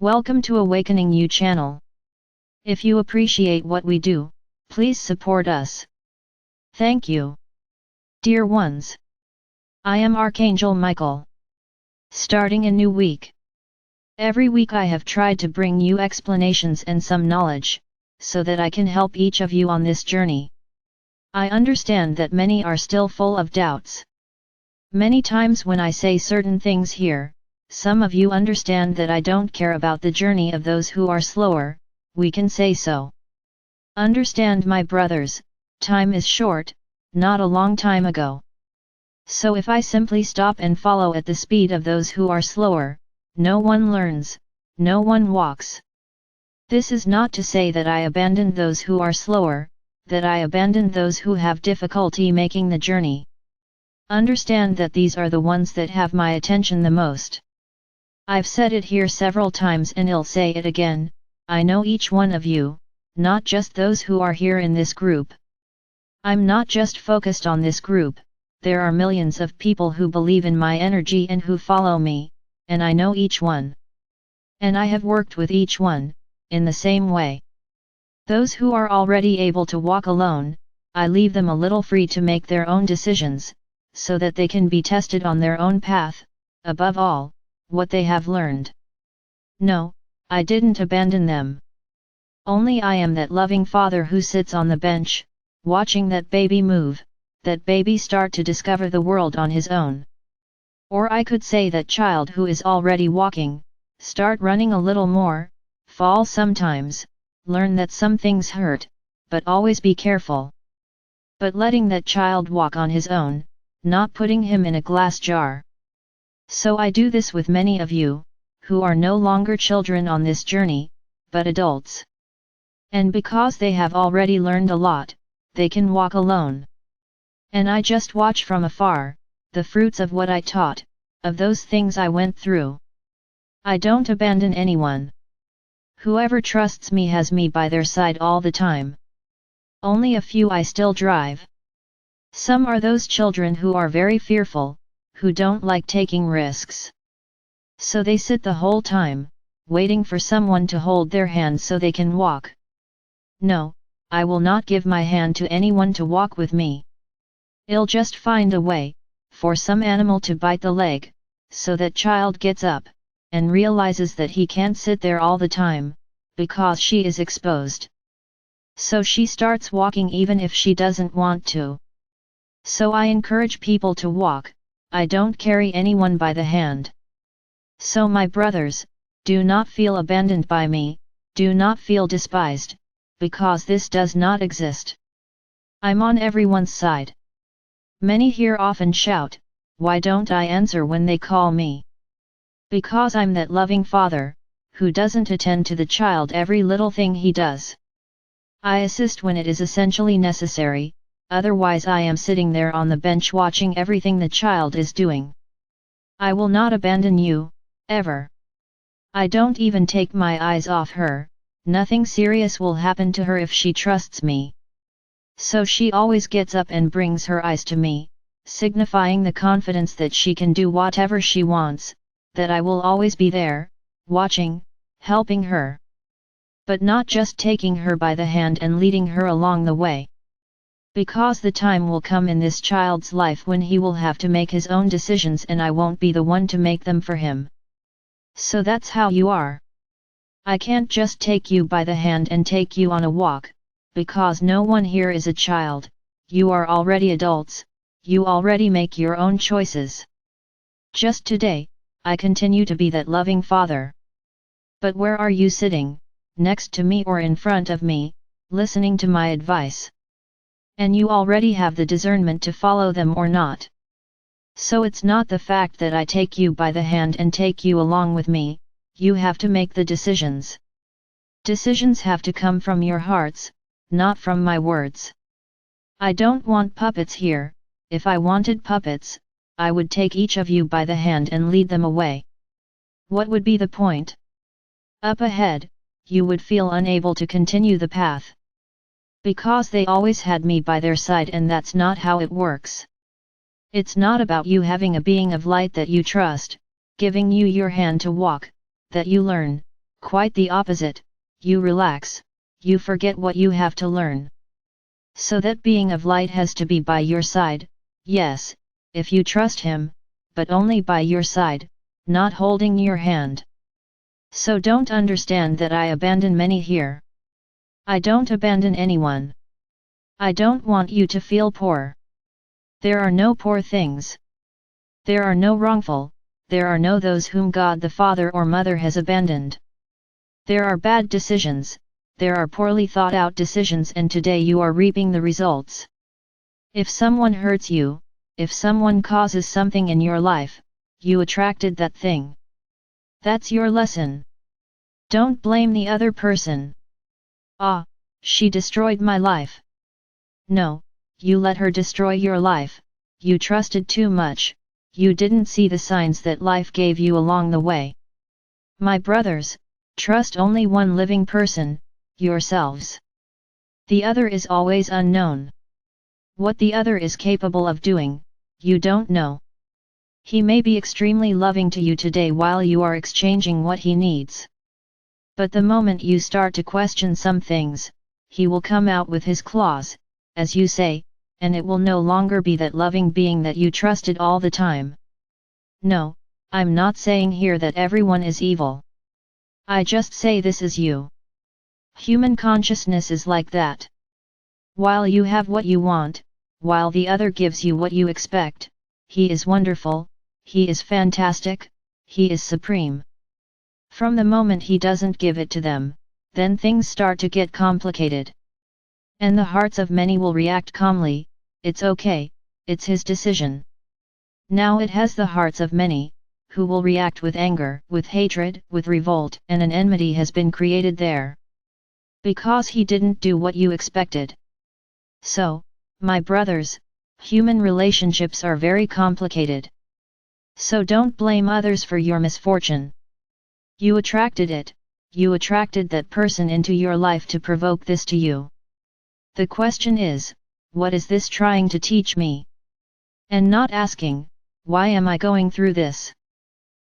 Welcome to Awakening You channel. If you appreciate what we do, please support us. Thank you. Dear ones, I am Archangel Michael. Starting a new week. Every week I have tried to bring you explanations and some knowledge, so that I can help each of you on this journey. I understand that many are still full of doubts. Many times when I say certain things here, some of you understand that I don't care about the journey of those who are slower, we can say so. Understand, my brothers, time is short, not a long time ago. So if I simply stop and follow at the speed of those who are slower, no one learns, no one walks. This is not to say that I abandoned those who are slower, that I abandoned those who have difficulty making the journey. Understand that these are the ones that have my attention the most. I've said it here several times and I'll say it again, I know each one of you, not just those who are here in this group. I'm not just focused on this group, there are millions of people who believe in my energy and who follow me, and I know each one. And I have worked with each one, in the same way. Those who are already able to walk alone, I leave them a little free to make their own decisions, so that they can be tested on their own path, above all, what they have learned. No, I didn't abandon them. Only I am that loving father who sits on the bench, watching that baby move, that baby start to discover the world on his own. Or I could say that child who is already walking, start running a little more, fall sometimes, learn that some things hurt, but always be careful. But letting that child walk on his own, not putting him in a glass jar. So I do this with many of you, who are no longer children on this journey, but adults. And because they have already learned a lot, they can walk alone. And I just watch from afar, the fruits of what I taught, of those things I went through. I don't abandon anyone. Whoever trusts me has me by their side all the time. Only a few I still drive. Some are those children who are very fearful, who don't like taking risks. So they sit the whole time, waiting for someone to hold their hand so they can walk. No, I will not give my hand to anyone to walk with me. I'll just find a way, for some animal to bite the leg, so that child gets up, and realizes that he can't sit there all the time, because she is exposed. So she starts walking even if she doesn't want to. So I encourage people to walk, I don't carry anyone by the hand. So my brothers, do not feel abandoned by me, do not feel despised, because this does not exist. I'm on everyone's side. Many here often shout, why don't I answer when they call me? Because I'm that loving father, who doesn't attend to the child every little thing he does. I assist when it is essentially necessary, otherwise I am sitting there on the bench watching everything the child is doing. I will not abandon you, ever. I don't even take my eyes off her, nothing serious will happen to her if she trusts me. So she always gets up and brings her eyes to me, signifying the confidence that she can do whatever she wants, that I will always be there, watching, helping her. But not just taking her by the hand and leading her along the way. Because the time will come in this child's life when he will have to make his own decisions and I won't be the one to make them for him. So that's how you are. I can't just take you by the hand and take you on a walk, because no one here is a child, you are already adults, you already make your own choices. Just today, I continue to be that loving father. But where are you sitting, next to me or in front of me, listening to my advice? And you already have the discernment to follow them or not. So it's not the fact that I take you by the hand and take you along with me, you have to make the decisions. Decisions have to come from your hearts, not from my words. I don't want puppets here, if I wanted puppets, I would take each of you by the hand and lead them away. What would be the point? Up ahead, you would feel unable to continue the path. Because they always had me by their side and that's not how it works. It's not about you having a being of light that you trust, giving you your hand to walk, that you learn, Quite the opposite, you relax, you forget what you have to learn. So that being of light has to be by your side, yes, if you trust him, but only by your side, not holding your hand. So don't understand that I abandon many here. I don't abandon anyone. I don't want you to feel poor. There are no poor things. There are no wrongful, there are no those whom God the Father or Mother has abandoned. There are bad decisions, there are poorly thought out decisions, and today you are reaping the results. If someone hurts you, if someone causes something in your life, you attracted that thing. That's your lesson. Don't blame the other person. Ah, she destroyed my life. No, you let her destroy your life, you trusted too much, you didn't see the signs that life gave you along the way. My brothers, trust only one living person, yourselves. The other is always unknown. What the other is capable of doing, you don't know. He may be extremely loving to you today while you are exchanging what he needs. But the moment you start to question some things, he will come out with his claws, as you say, and it will no longer be that loving being that you trusted all the time. No, I'm not saying here that everyone is evil. I just say this is you. Human consciousness is like that. While you have what you want, while the other gives you what you expect, he is wonderful, he is fantastic, he is supreme. From the moment he doesn't give it to them, then things start to get complicated. And the hearts of many will react calmly, it's okay, it's his decision. Now it has the hearts of many, who will react with anger, with hatred, with revolt, and an enmity has been created there. Because he didn't do what you expected. So, my brothers, human relationships are very complicated. So don't blame others for your misfortune. You attracted it, you attracted that person into your life to provoke this to you. The question is, what is this trying to teach me? And not asking, why am I going through this?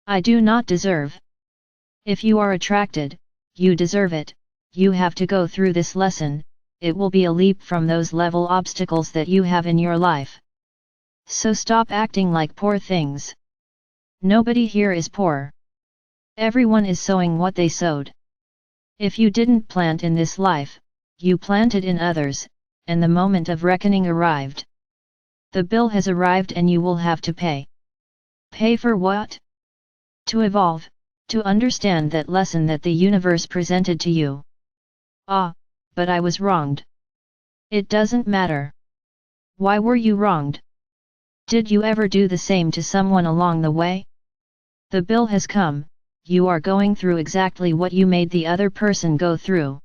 I do not deserve. If you are attracted, you deserve it, you have to go through this lesson, it will be a leap from those level obstacles that you have in your life. So stop acting like poor things. Nobody here is poor. Everyone is sowing what they sowed. If you didn't plant in this life, you planted in others, and the moment of reckoning arrived. The bill has arrived and you will have to pay. Pay for what? To evolve, to understand that lesson that the universe presented to you. Ah, but I was wronged. It doesn't matter. Why were you wronged? Did you ever do the same to someone along the way? The bill has come, you are going through exactly what you made the other person go through.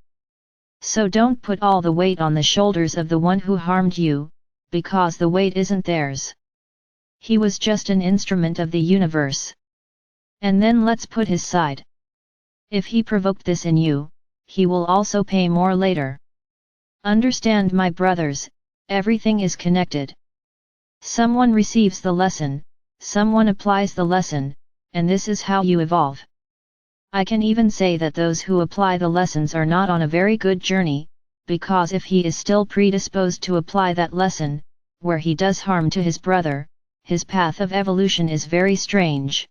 So don't put all the weight on the shoulders of the one who harmed you, because the weight isn't theirs. He was just an instrument of the universe. And then let's put his side. If he provoked this in you, he will also pay more later. Understand, my brothers, everything is connected. Someone receives the lesson, someone applies the lesson, and this is how you evolve. I can even say that those who apply the lessons are not on a very good journey, because if he is still predisposed to apply that lesson, where he does harm to his brother, his path of evolution is very strange.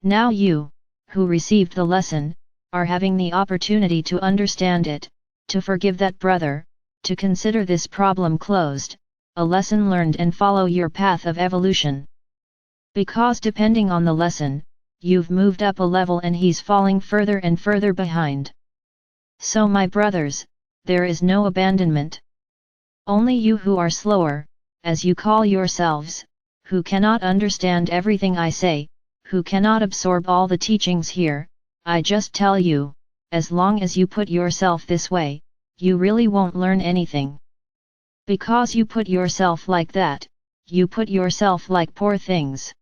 Now you, who received the lesson, are having the opportunity to understand it, to forgive that brother, to consider this problem closed, a lesson learned, and follow your path of evolution. Because depending on the lesson, you've moved up a level and he's falling further and further behind. So my brothers, there is no abandonment. Only you who are slower, as you call yourselves, who cannot understand everything I say, who cannot absorb all the teachings here, I just tell you, as long as you put yourself this way, you really won't learn anything. Because you put yourself like that, you put yourself like poor things.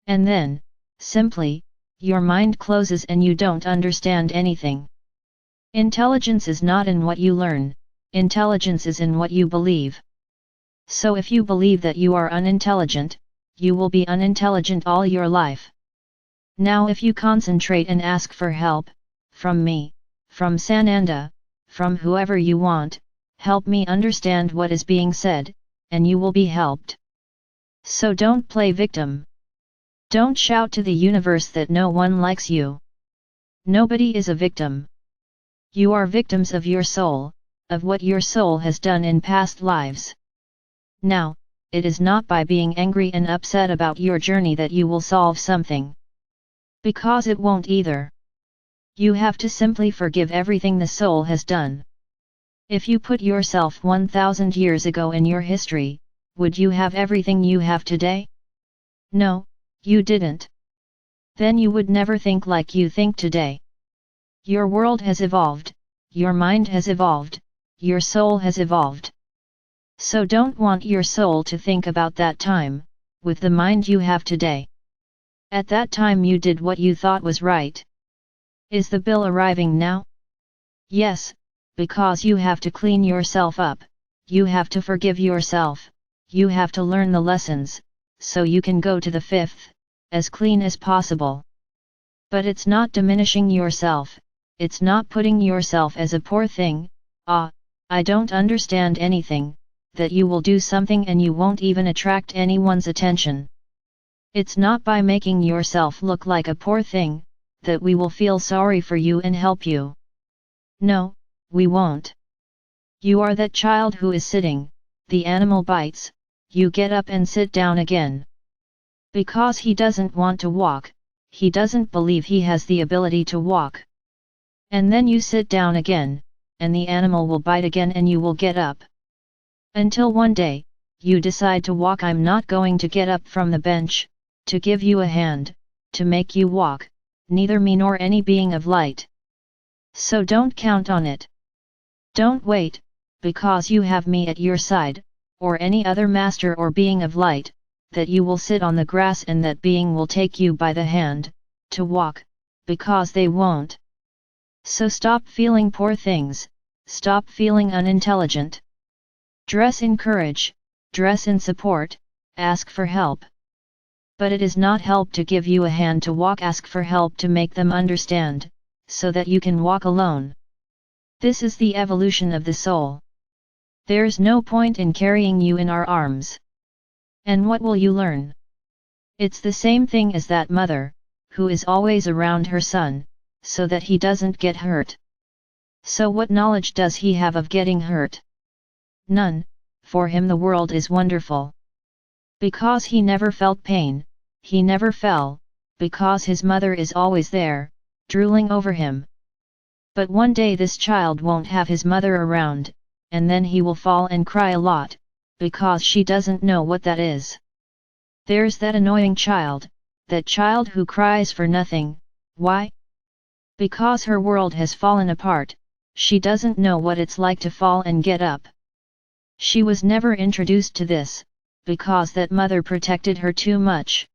And then, simply, your mind closes and you don't understand anything. Intelligence is not in what you learn, intelligence is in what you believe. So if you believe that you are unintelligent, you will be unintelligent all your life. Now if you concentrate and ask for help, from me, from Sananda, from whoever you want, help me understand what is being said, and you will be helped. So don't play victim. Don't shout to the universe that no one likes you. Nobody is a victim. You are victims of your soul, of what your soul has done in past lives. Now, it is not by being angry and upset about your journey that you will solve something. Because it won't either. You have to simply forgive everything the soul has done. If you put yourself 1000 years ago in your history, would you have everything you have today? No, you didn't. Then you would never think like you think today. Your world has evolved, your mind has evolved, your soul has evolved. So don't want your soul to think about that time, with the mind you have today. At that time you did what you thought was right. Is the bill arriving now? Yes, because you have to clean yourself up, you have to forgive yourself, you have to learn the lessons, so you can go to the fifth, as clean as possible. But it's not diminishing yourself, it's not putting yourself as a poor thing, I don't understand anything, that you will do something and you won't even attract anyone's attention. It's not by making yourself look like a poor thing, that we will feel sorry for you and help you. No, we won't. You are that child who is sitting, the animal bites, you get up and sit down again. Because he doesn't want to walk, he doesn't believe he has the ability to walk. And then you sit down again, and the animal will bite again and you will get up. Until one day, you decide to walk. I'm not going to get up from the bench, to give you a hand, to make you walk, neither me nor any being of light. So don't count on it. Don't wait, because you have me at your side, or any other master or being of light, that you will sit on the grass and that being will take you by the hand, to walk, because they won't. So stop feeling poor things, stop feeling unintelligent. Dress in courage, dress in support, ask for help. But it is not help to give you a hand to walk, ask for help to make them understand, so that you can walk alone. This is the evolution of the soul. There's no point in carrying you in our arms. And what will you learn? It's the same thing as that mother, who is always around her son, so that he doesn't get hurt. So what knowledge does he have of getting hurt? None, for him the world is wonderful. Because he never felt pain, he never fell, because his mother is always there, drooling over him. But one day this child won't have his mother around, and then he will fall and cry a lot, because she doesn't know what that is. There's that annoying child, that child who cries for nothing. Why? Because her world has fallen apart, she doesn't know what it's like to fall and get up. She was never introduced to this, because that mother protected her too much.